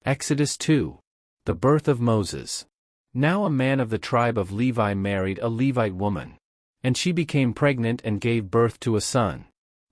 Exodus 2. The birth of Moses. Now a man of the tribe of Levi married a Levite woman. And she became pregnant and gave birth to a son.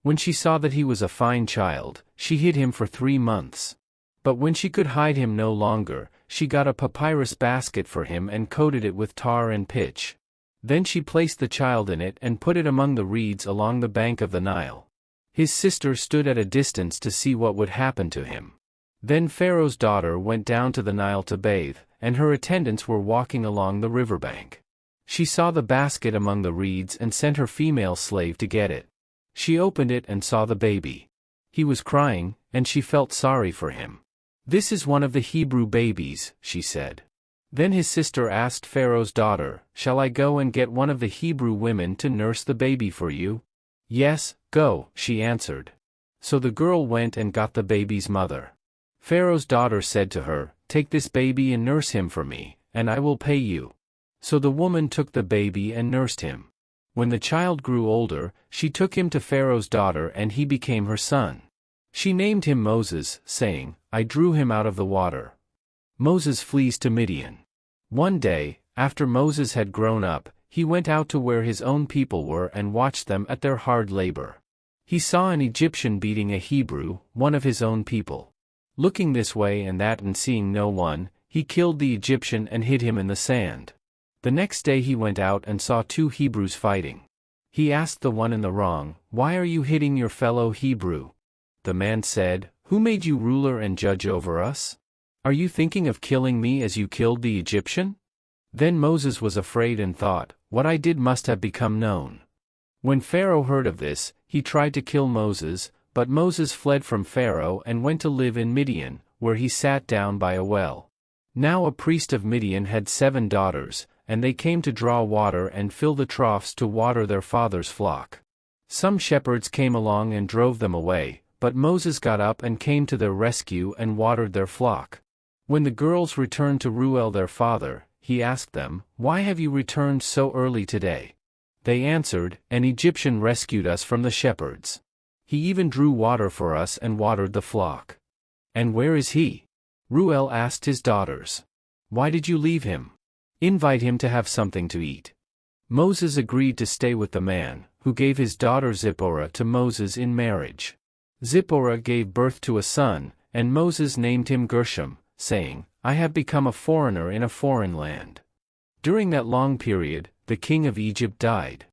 When she saw that he was a fine child, she hid him for 3 months. But when she could hide him no longer, she got a papyrus basket for him and coated it with tar and pitch. Then she placed the child in it and put it among the reeds along the bank of the Nile. His sister stood at a distance to see what would happen to him. Then Pharaoh's daughter went down to the Nile to bathe, and her attendants were walking along the riverbank. She saw the basket among the reeds and sent her female slave to get it. She opened it and saw the baby. He was crying, and she felt sorry for him. "This is one of the Hebrew babies," she said. Then his sister asked Pharaoh's daughter, "Shall I go and get one of the Hebrew women to nurse the baby for you?" "Yes, go," she answered. So the girl went and got the baby's mother. Pharaoh's daughter said to her, "Take this baby and nurse him for me, and I will pay you." So the woman took the baby and nursed him. When the child grew older, she took him to Pharaoh's daughter and he became her son. She named him Moses, saying, "I drew him out of the water." Moses flees to Midian. One day, after Moses had grown up, he went out to where his own people were and watched them at their hard labor. He saw an Egyptian beating a Hebrew, one of his own people. Looking this way and that and seeing no one, he killed the Egyptian and hid him in the sand. The next day he went out and saw 2 Hebrews fighting. He asked the one in the wrong, "Why are you hitting your fellow Hebrew?" The man said, "Who made you ruler and judge over us? Are you thinking of killing me as you killed the Egyptian?" Then Moses was afraid and thought, "What I did must have become known." When Pharaoh heard of this, he tried to kill Moses, but Moses fled from Pharaoh and went to live in Midian, where he sat down by a well. Now a priest of Midian had 7 daughters, and they came to draw water and fill the troughs to water their father's flock. Some shepherds came along and drove them away, but Moses got up and came to their rescue and watered their flock. When the girls returned to Reuel their father, he asked them, "Why have you returned so early today?" They answered, "An Egyptian rescued us from the shepherds. He even drew water for us and watered the flock." "And where is he?" Reuel asked his daughters. "Why did you leave him? Invite him to have something to eat." Moses agreed to stay with the man, who gave his daughter Zipporah to Moses in marriage. Zipporah gave birth to a son, and Moses named him Gershom, saying, "I have become a foreigner in a foreign land." During that long period, the king of Egypt died.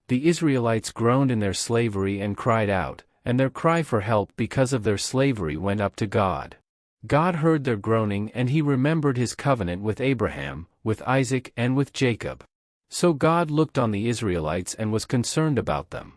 The Israelites groaned in their slavery and cried out, and their cry for help because of their slavery went up to God. God heard their groaning and he remembered his covenant with Abraham, with Isaac and with Jacob. So God looked on the Israelites and was concerned about them.